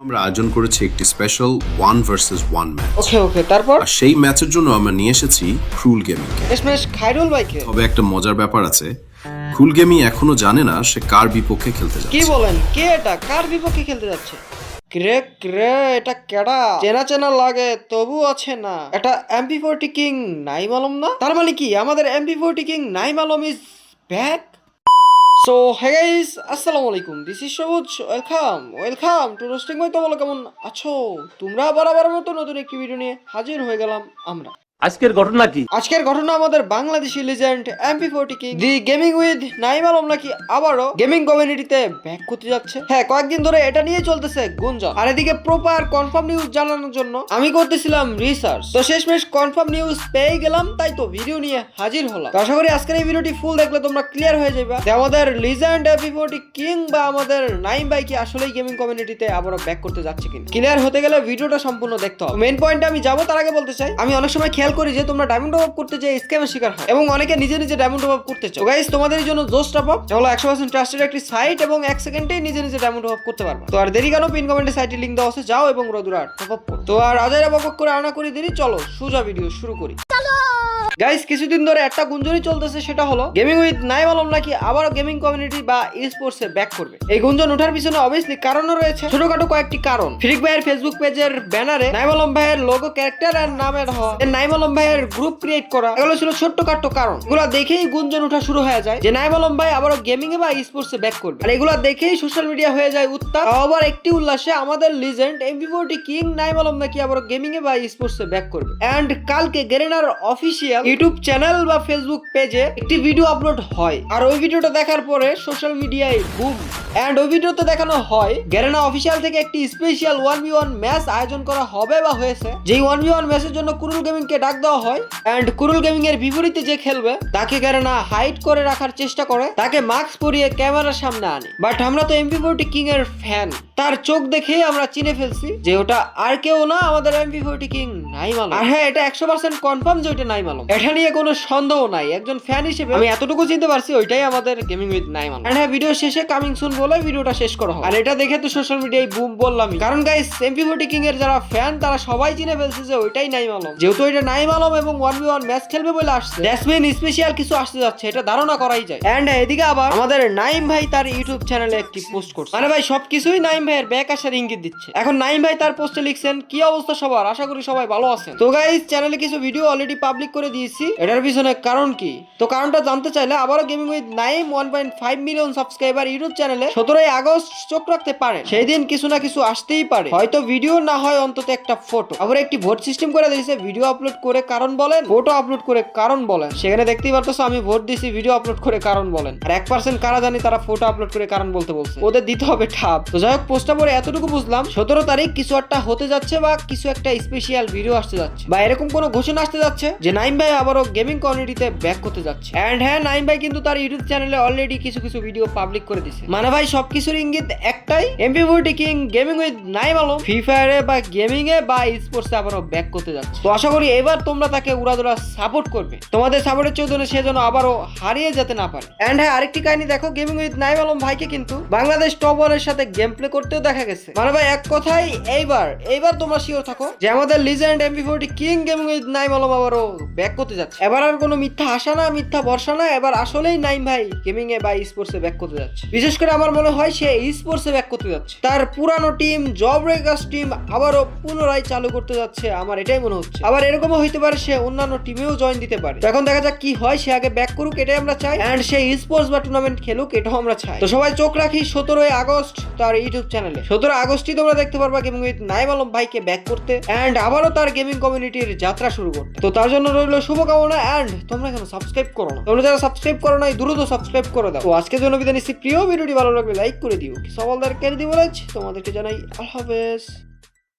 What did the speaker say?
আমরা আয়োজন করেছি একটি স্পেশাল 1 ভার্সেস 1 ম্যাচ। ওকে তারপর আর সেই ম্যাচের জন্য আমরা নিয়ে এসেছি ক্রুল গেমিং কে। এসমেশ খায়রুল ভাইকে। তবে একটা মজার ব্যাপার আছে, ক্রুল গেমিং এখনো জানে না সে কার বিপক্ষে খেলতে কি যাচ্ছে। বলেন, কে এটা, কার বিপক্ষে খেলতে যাচ্ছে? ক্রে এটা কেডা? চেনা লাগে তবু আছে না, এটা MP40 কিং নাইম আলম না? তার মানে কি আমাদের MP40 king Naim Alam is back? So hey guys, আসসালামু আলাইকুম, this is Sabuj. Welcome to roasting ভাই। তো বলো কেমন আছো তোমরা? বরাবর মতো নতুন একটি ভিডিও নিয়ে হাজির হয়ে গেলাম আমরা। আজকের ঘটনা কি? আজকের ঘটনা আমাদের Bangladeshi legend MP40 king the gaming with Naim Alam নাকি আবারও গেমিং কমিউনিটিতে ব্যাক করতে যাচ্ছে। হ্যাঁ, কয়েকদিন ধরে এটা নিয়ে চলতেছে গুঞ্জন। আর এদিকে প্রপার কনফার্ম নিউজ জানানোর জন্য আমি করতেছিলাম রিসার্চ। তো শেষমেশ কনফার্ম নিউজ পেয়ে গেলাম, তাই তো ভিডিও নিয়ে হাজির হলাম। তো আশা করি আজকের এই ভিডিওটি ফুল দেখলে তোমরা ক্লিয়ার হয়ে যাবে যে আমাদের লিজেন্ড MP40 কিং বা আমাদের নাইম ভাই কি আসলেই গেমিং কমিউনিটিতে আবারও ব্যাক করতে যাচ্ছে কিনা। ক্লিয়ার হতে গেলে ভিডিওটা সম্পূর্ণ দেখতে হবে। মেইন পয়েন্টে আমি যাবো তার আগে বলতে চাই, আমি অনেক সময় খেয়াল করি যে তোমরা ডায়মন্ড টপ আপ করতে যে স্ক্যামের শিকার হয় এবং অনেকে নিজে নিজে ডায়মন্ড টপ আপ করতে চাও। গাইস, তোমাদের জন্য জোস টপ আপ হলো 100% ট্রাস্টেড একটি সাইট এবং 1 সেকেন্ডেই নিজে নিজে ডায়মন্ড টপ আপ করতে পারবে। তো আর দেরি কেন, পিন কমেন্টে সাইটের লিংক দেওয়া আছে, যাও এবং রোদুরা টপ আপ করো। তো আর আজাইরা বকবক করে আনা করি দেরি, চলো সোজা ভিডিও শুরু করি। গাইস, কিছুদিন ধরে একটা গুঞ্জনই চলতেছে, সেটা হলো গেমিং উইথ নাইম আলম নাকি আবারও গেমিং কমিউনিটি বা স্পোর্টসে ব্যাক করবে। এই গুঞ্জন ওঠার পিছনে অবভিয়াসলি কারণও রয়েছে, ছোটখাটো কয়েকটি কারণ। ফ্রিক ভাইয়ের ফেসবুক পেজের ব্যানারে নাইম আলম ভাইয়ের লোগো ক্যারেক্টার আর নামের হওয়া, নাইম আলম ভাইয়ের গ্রুপ ক্রিয়েট করা, এগুলো ছিল ছোট্টখাটো কারণ। এগুলো দেখেই গুঞ্জন ওঠা শুরু হয়ে যায় যে নাইম আলম ভাই আবারও গেমিং এ বা স্পোর্টসে ব্যাক করবে। আর এগুলো দেখেই সোশ্যাল মিডিয়া হয়ে যায় উত্তাপ। আবার একটি উল্লাসে আমাদের legend MP40 king Naim Alam নাকি আবারও গেমিং এ বা স্পোর্টসে ব্যাক করবে। এন্ড কালকে গেরেনার অফিসিয়াল ইউটিউব চ্যানেল বা ফেসবুক পেজে একটি ভিডিও আপলোড হয়। আর ওই ভিডিওটা দেখার পরে সোশ্যাল মিডিয়ায় বুম। এন্ড ওই ভিডিওতে দেখানো হয় গেরেনা অফিসিয়াল থেকে একটি স্পেশাল 1v1 ম্যাচ আয়োজন করা হবে বা হয়েছে। যেই 1v1 ম্যাচের জন্য কুরুল গেমিং কে ডাক দেওয়া হয়। এন্ড কুরুল গেমিং এর বিপরীতে যে খেলবে তাকে গেরেনা হাইড করে রাখার চেষ্টা করে, তাকে মাস্ক পরিয়ে ক্যামেরার সামনে আনে। বাট আমরা তো MP40 কিং এর ফ্যান, তার চোখ দেখে আমরা চিনে ফেলছি যে ওটা আর কেউ না, আমাদের MP40 কিং নাইম আলম। আর হ্যাঁ, এটা 100% কনফার্ম যে ওটা নাইম আলম, এটা নিয়ে কোনো সন্দেহ নাই। একজন ফ্যান হিসেবে আমি এতটুকু চিনতে পারছি ওইটাই আমাদের gaming with Naim Alam. And হ্যাঁ, ভিডিও শেষে কামিং সুন বলে ভিডিওটা শেষ করা হয়। আর এটা দেখে তো সোশ্যাল মিডিয়ায় বুম বললামই, কারণ গাইস MP40 কিং এর যারা ফ্যান তারা সবাই চিনে ফেলছে যে ওইটাই নাইম আলম। যেহেতু এটা নাইম আলম এবং 1v1 ম্যাচ খেলবে বলে আসছে, দ্যাটস মিন স্পেশাল কিছু আসতে যাচ্ছে, এটা ধারণা করাই যায়। এন্ড এদিকে আবার আমাদের নাইম ভাই তার ইউটিউব চ্যানেলে একটি পোস্ট করছে, মানে ভাই সবকিছুই নাইম ভাইয়ের ব্যাক আসার ইঙ্গিত দিচ্ছে। এখন নাইম ভাই তার পোস্টে লিখছেন, কি অবস্থা সবার, আশা করি সবাই ভালো আছেন। তো গাইস, চ্যানেলে কিছু ভিডিও অলরেডি পাবলিক করে দিয়েছি, এটার পিছনে কারণ কি, তো কারণটা জানতে চাইলে আবারও gaming with Naim 1.5 million subscriber YouTube চ্যানেলে 17 আগস্ট চোখ রাখতে পারেন। সেই দিন কিছু না কিছু আসতেই পারে, হয়তো ভিডিও না হয় অন্তত একটা ফটো। আবার একটি ভোট সিস্টেম করে দিয়েছে, ভিডিও আপলোড করে কারণ বলেন, ফটো আপলোড করে কারণ বলেন। সেখানে দেখতেই পারতেছো আমি ভোট দিছি ভিডিও আপলোড করে কারণ বলেন। আর 1% কারা জানি তারা ফটো আপলোড করে কারণ বলতে বলছে, ওদের দিতে হবে ঠাপ। তো যাই হোক, পোস্টটা পরে এতটুকু বুঝলাম 17 তারিখ কিছু একটা হতে যাচ্ছে বা কিছু একটা স্পেশাল ভিডিও আসতে যাচ্ছে বা এরকম কোনো ঘোষণা আসতে যাচ্ছে যে নাইম ভাই আবারও গেমিং কমিউনিটিতে ব্যাক করতে যাচ্ছে। এন্ড হ্যাঁ, নাইম ভাই কিন্তু তার ইউটিউব চ্যানেলে অলরেডি কিছু ভিডিও পাবলিক করে দিয়েছে। মানে ভাই সবকিছুর ইঙ্গিত একটাই, MP40 king gaming with Naim Alam free ফায়ারে বা গেমিং এ বা স্পোর্টসে আবারও ব্যাক করতে যাচ্ছে। তো আশা করি এবার তোমরা তাকে উড়াদুরা সাপোর্ট করবে, তোমাদের সাপোর্টের চৌধুরী সে যেন আবারও হারিয়ে যেতে না পারে। এন্ড হ্যাঁ, আরেকটি কাহিনী দেখো, গেমিং উইথ নাইম আলম ভাইকে কিন্তু বাংলাদেশ টপ 1 এর সাথে গেম প্লে করতেও দেখা গেছে। মানে ভাই এক কথাই এইবার তোমরা শিওর থাকো যে আমাদের legend MP40 king gaming with Naim Alam আবারও ব্যাক করতে যাচ্ছে। এবার আর কোনো মিথ্যা আশা না, মিথ্যা ভরসা না, এবার আসলেই নাইম ভাই গেমিং এ বা স্পোর্টসে ব্যাক করতে যাচ্ছে। বিশেষ করে আমার মনে হয় সে স্পোর্টসে ব্যাক করতে যাচ্ছে, তার পুরানো টিম জব ব্রেকার্স টিম আবারও পুনরায় চালু করতে যাচ্ছে, আমার এটাই মনে হচ্ছে। আবার এরকমও হইতে পারে সে অন্যান্য টিমেও জয়েন দিতে পারে। এখন দেখা যাক কি হয়, সে আগে ব্যাক করুক এটাই আমরা চাই, এন্ড সে স্পোর্টস বা টুর্নামেন্ট খেলুক এটাও আমরা চাই। তো সবাই চোখ রাখি 17 আগস্ট তার ইউটিউব চ্যানেলে। 17 আগস্টই তোমরা দেখতে পারবা গেমিং উইথ নাইম আলম ভাইকে ব্যাক করতে এন্ড আবারও তার গেমিং কমিউনিটির যাত্রা শুরু করতে। তো তার জন্য রইল শুভকামনা। এন্ড তোমরা কেন সাবস্ক্রাইব করো না? তোমরা যারা সাবস্ক্রাইব করো না দ্রুত সাবস্ক্রাইব করে দাও। তো আজকের জন্য বিদায় নিচ্ছি, প্রিয় ভিডিওটি ভালো লাগলে লাইক করে দিও, কি সবালদার কেড়ে দিব, তোমাদেরকে জানাই আল্লাহ হাফেজ।